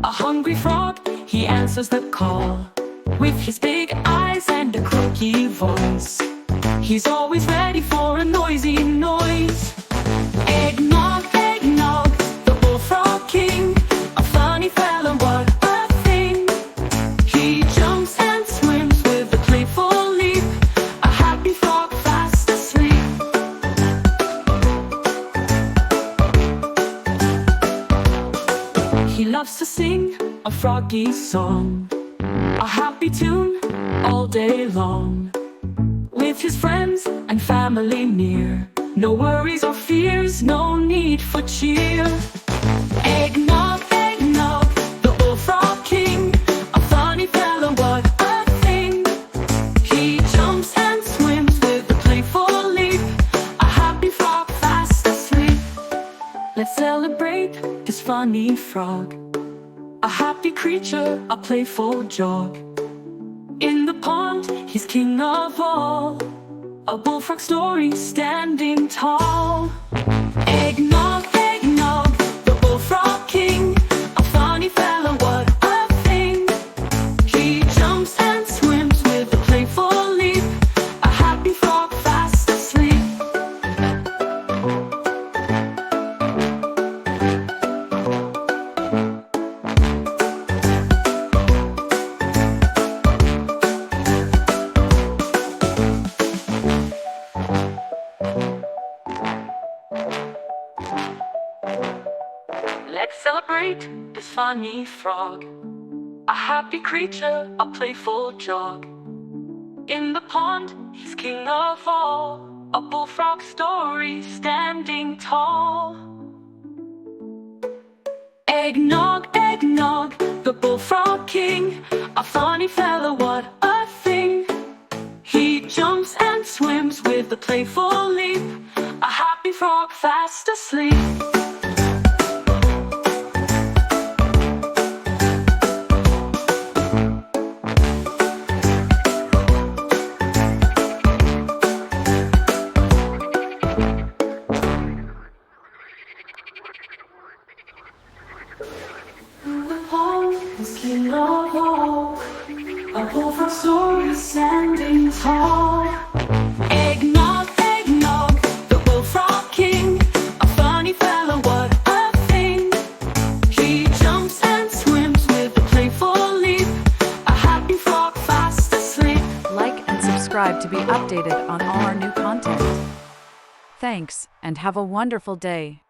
A hungry frog, he answers the call with his big eyes and a croaky voice. He's always ready for a noisy noise. Eggnog, eggnog, the bullfrog king, a funny fella, what a thing. He jumps and swims with a playful leap, a happy frog fast asleep. He loves to sing a froggy song, a happy tune all day long. With his friends and family near, no worries or fears, no need for cheer. Eggnog, eggnog, the bullfrog king, a funny fella, what a thing. He jumps and swims with a playful leap, a happy frog fast asleep. Let's celebrate this funny frog, a happy creature, a playful jog. In the pond, he's king of all, a bullfrog story standing tall. Eggnog, eggnog, the bullfrog king, a funny fella, what a thing. He jumps and swims with a playful leap, a happy frog fast asleep. Let's celebrate this funny frog, a happy creature, a playful jog. In the pond, he's king of all, a bullfrog story standing tall. Eggnog, eggnog, the bullfrog king, a funny fella, what a thing. He jumps and swims with a playful leap, a happy frog fast asleep. He's king of all, a bullfrog story standing tall. Eggnog, eggnog, the bullfrog king, a funny fella, what a thing. He jumps and swims with a playful leap, a happy frog fast asleep. Like and subscribe to be updated on all our new content. Thanks, and have a wonderful day.